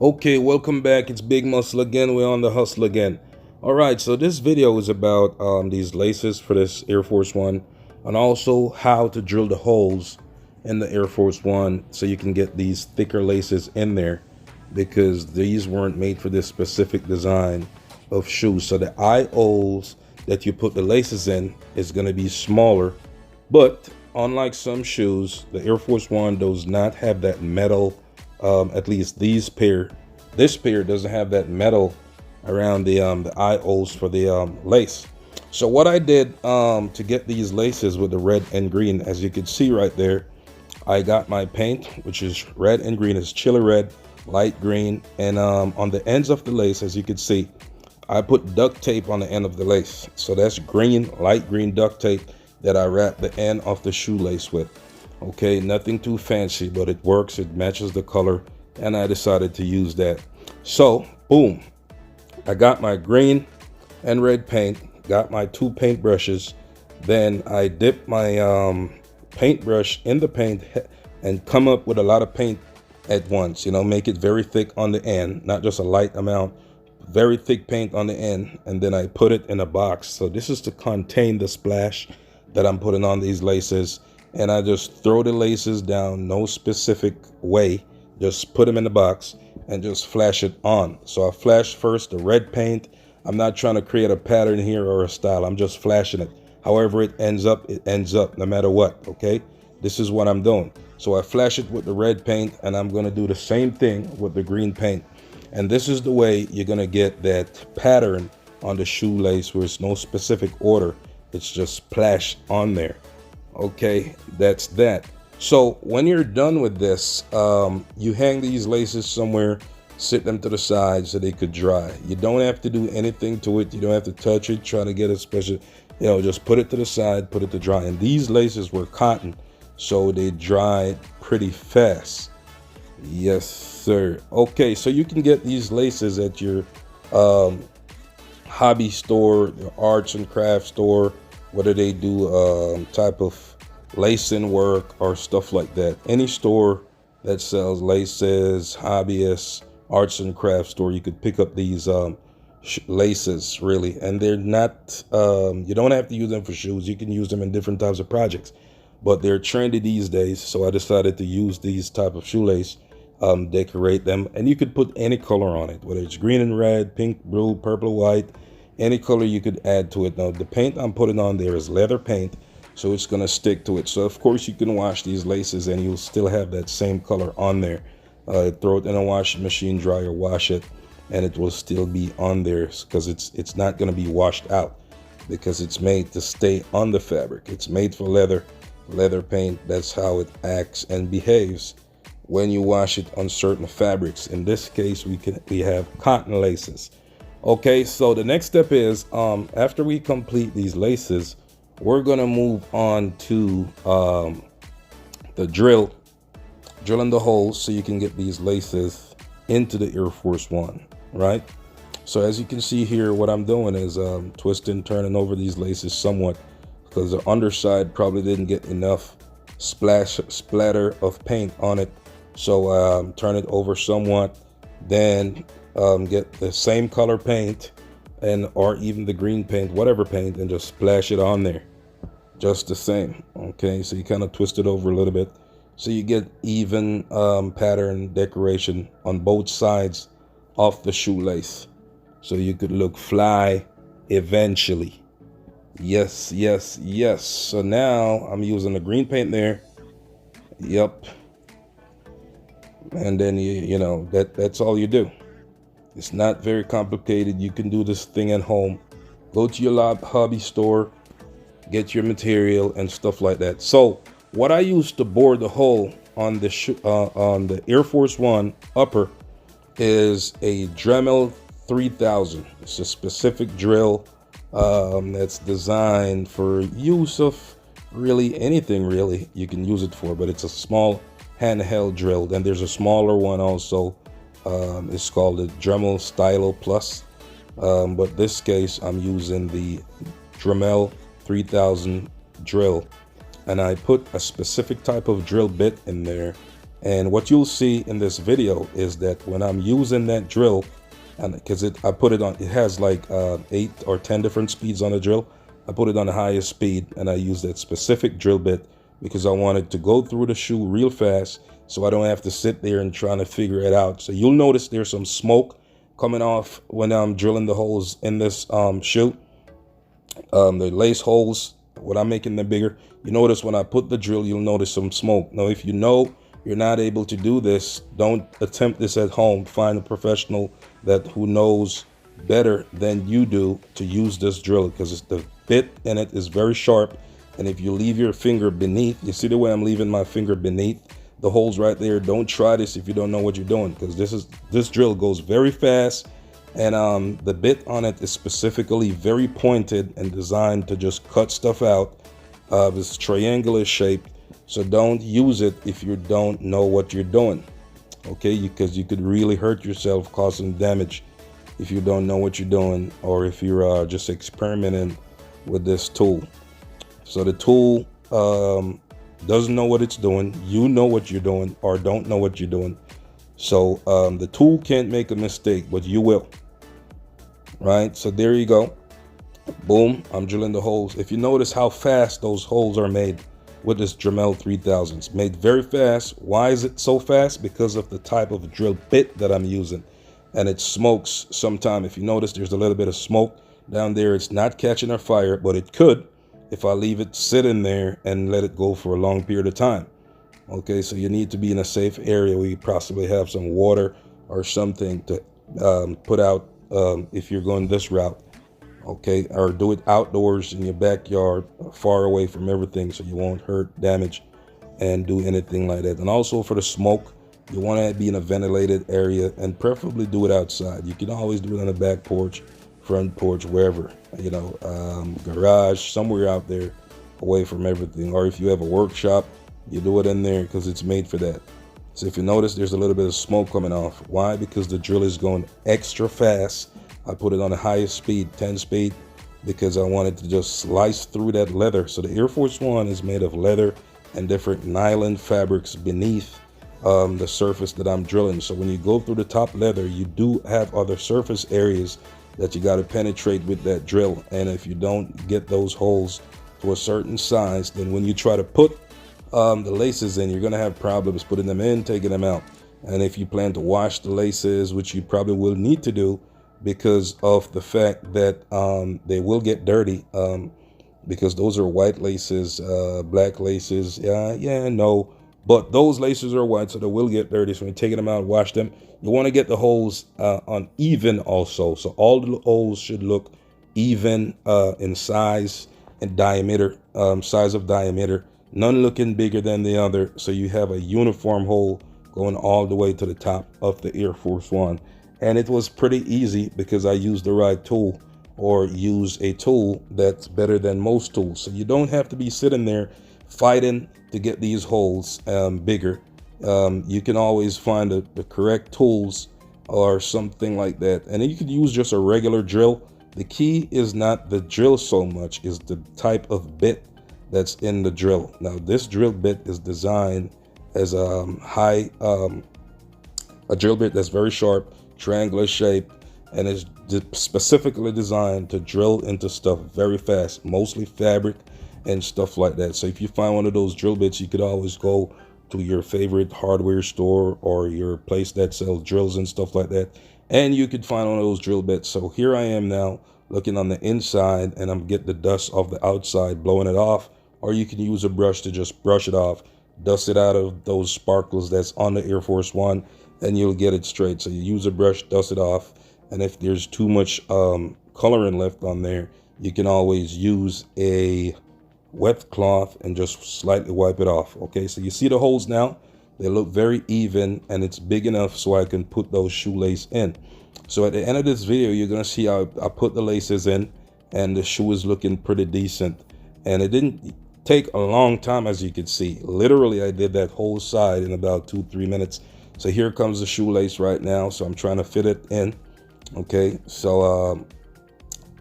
Okay, welcome back. It's Big Muscle again. We're on the hustle again. All right, so this video is about these laces for this Air Force One, and also how to drill the holes in the Air Force One so you can get these thicker laces in there, because these weren't made for this specific design of shoes. So the eye holes that you put the laces in is going to be smaller, but unlike some shoes, the Air Force One does not have that metal. At least this pair doesn't have that metal around the eye holes for the lace. So what I did to get these laces with the red and green, as you can see right there, I got my paint, which is red and green. It's chili red, light green, and on the ends of the lace, as you can see, I put duct tape on the end of the lace. So that's green, light green duct tape that I wrap the end of the shoelace with. Okay, nothing too fancy, but it works. It matches the color, and I decided to use that. So boom, I got my green and red paint, got my two paint brushes, then I dip my paintbrush in the paint and come up with a lot of paint at once. Make it very thick on the end, not just a light amount, very thick paint on the end, and then I put it in a box. So this is to contain the splash that I'm putting on these laces. And I just throw the laces down, no specific way, just put them in the box and just flash it on. So I flash first the red paint. I'm not trying to create a pattern here or a style. I'm just flashing it. However it ends up no matter what. Okay, this is what I'm doing. So I flash it with the red paint, and I'm going to do the same thing with the green paint. And this is the way you're going to get that pattern on the shoelace, where it's no specific order, it's just splashed on there. Okay, that's that. So when you're done with this, you hang these laces somewhere, sit them to the side so they could dry. You don't have to do anything to it. You don't have to touch it, try to get a special, just put it to the side, put it to dry. And these laces were cotton, so they dried pretty fast. Yes, sir. Okay, so you can get these laces at your hobby store, your arts and crafts store, whether they do type of lacing work or stuff like that. Any store that sells laces, hobbyists, arts and crafts store, you could pick up these laces, really. And they're not, you don't have to use them for shoes. You can use them in different types of projects, but they're trendy these days. So I decided to use these type of shoelace, decorate them. And you could put any color on it, whether it's green and red, pink, blue, purple, white, any color you could add to it. Now the paint I'm putting on there is leather paint, so it's going to stick to it. So of course you can wash these laces and you'll still have that same color on there. Throw it in a washing machine, dry or wash it, and it will still be on there, because it's not going to be washed out, because it's made to stay on the fabric. It's made for leather paint. That's how it acts and behaves when you wash it on certain fabrics. In this case, we have cotton laces. Okay, so the next step is, after we complete these laces, we're gonna move on to the drilling the holes so you can get these laces into the Air Force One, right? So as you can see here, what I'm doing is twisting, turning over these laces somewhat, because the underside probably didn't get enough splatter of paint on it. So turn it over somewhat, then get the same color paint, or even the green paint, whatever paint, and just splash it on there just the same. Okay, so you kind of twist it over a little bit so you get even pattern decoration on both sides of the shoelace, so you could look fly eventually. Yes, yes, yes. So now I'm using the green paint there. Yep. And then that's all you do. It's not very complicated. You can do this thing at home. Go to your hobby store, get your material and stuff like that. So what I used to bore the hole on the Air Force One upper is a Dremel 3000. It's a specific drill that's designed for use of really anything really you can use it for, but it's a small handheld drill. Then there's a smaller one also. It's called the Dremel Stylo Plus, but this case I'm using the Dremel 3000 drill, and I put a specific type of drill bit in there And what you'll see in this video is that when I'm using that drill, and because I put it on, it has like 8 or 10 different speeds on the drill. I put it on the highest speed, and I use that specific drill bit because I want it to go through the shoe real fast, so I don't have to sit there and trying to figure it out. So you'll notice there's some smoke coming off when I'm drilling the holes in this shoe. The lace holes, when I'm making them bigger, you notice when I put the drill, you'll notice some smoke. Now, if you know you're not able to do this, don't attempt this at home. Find a professional who knows better than you do to use this drill, because the bit in it is very sharp. And if you leave your finger beneath, you see the way I'm leaving my finger beneath the holes right there. Don't try this if you don't know what you're doing, because this drill goes very fast. And the bit on it is specifically very pointed and designed to just cut stuff out. It's triangular shaped, so don't use it if you don't know what you're doing, okay? Because you could really hurt yourself, causing damage if you don't know what you're doing, or if you're just experimenting with this tool. So the tool doesn't know what it's doing. You know what you're doing, or don't know what you're doing. So the tool can't make a mistake, but you will. Right, so there you go. Boom, I'm drilling the holes. If you notice how fast those holes are made with this Dremel 3000, it's made very fast. Why is it so fast? Because of the type of drill bit that I'm using. And it smokes sometime. If you notice, there's a little bit of smoke down there. It's not catching a fire, but it could if I leave it sitting there and let it go for a long period of time. Okay, so you need to be in a safe area where you possibly have some water or something to put out if you're going this route. Okay, or do it outdoors in your backyard, far away from everything, so you won't hurt, damage, and do anything like that. And also for the smoke, you want to be in a ventilated area, and preferably do it outside. You can always do it on the back porch, front porch, wherever, you know, garage, somewhere out there away from everything. Or if you have a workshop, you do it in there, because it's made for that. So if you notice, there's a little bit of smoke coming off. Why? Because the drill is going extra fast. I put it on the highest speed, 10 speed, because I wanted to just slice through that leather. So the Air Force One is made of leather and different nylon fabrics beneath the surface that I'm drilling. So when you go through the top leather, you do have other surface areas that you got to penetrate with that drill. And if you don't get those holes to a certain size, then when you try to put the laces in, you're going to have problems putting them in, taking them out. And if you plan to wash the laces, which you probably will need to do, because of the fact that they will get dirty, because those are white laces, black laces, no, but those laces are white, so they will get dirty. So when you're taking them out, wash them. You want to get the holes uneven also, so all the holes should look even in size and diameter, size of diameter, none looking bigger than the other, so you have a uniform hole going all the way to the top of the Air Force One. And it was pretty easy because I used the right tool, or use a tool that's better than most tools. So you don't have to be sitting there fighting to get these holes bigger. You can always find the correct tools or something like that. And then you could use just a regular drill. The key is not the drill so much, is the type of bit that's in the drill. Now this drill bit is designed as a drill bit that's very sharp, triangular shape, and is specifically designed to drill into stuff very fast, mostly fabric and stuff like that. So if you find one of those drill bits, you could always go to your favorite hardware store or your place that sells drills and stuff like that, and you could find one of those drill bits. So here I am now looking on the inside, and I'm getting the dust off the outside, blowing it off. Or you can use a brush to just brush it off, dust it out of those sparkles that's on the Air Force One, and you'll get it straight. So you use a brush, dust it off, and if there's too much coloring left on there, you can always use a wet cloth and just slightly wipe it off. Okay, so you see the holes now, they look very even, and it's big enough so I can put those shoelace in. So at the end of this video, you're gonna see how I put the laces in, and the shoe is looking pretty decent. And it didn't take a long time, as you can see. Literally, I did that whole side in about 2-3 minutes. So here comes the shoelace right now. So I'm trying to fit it in. Okay, so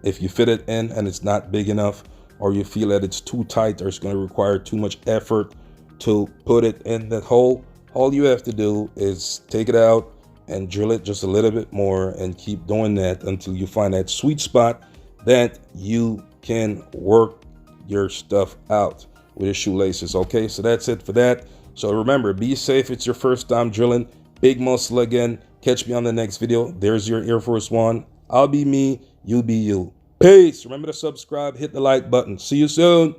if you fit it in and it's not big enough, or you feel that it's too tight, or it's going to require too much effort to put it in that hole, All you have to do is take it out and drill it just a little bit more and keep doing that until you find that sweet spot that you can work your stuff out with your shoelaces. Okay, so that's it for that. So remember, be safe. It's your first time drilling. Big muscle again. Catch me on the next video. There's your Air Force One. I'll be me, you be you. Peace. Remember to subscribe, hit the like button. See you soon.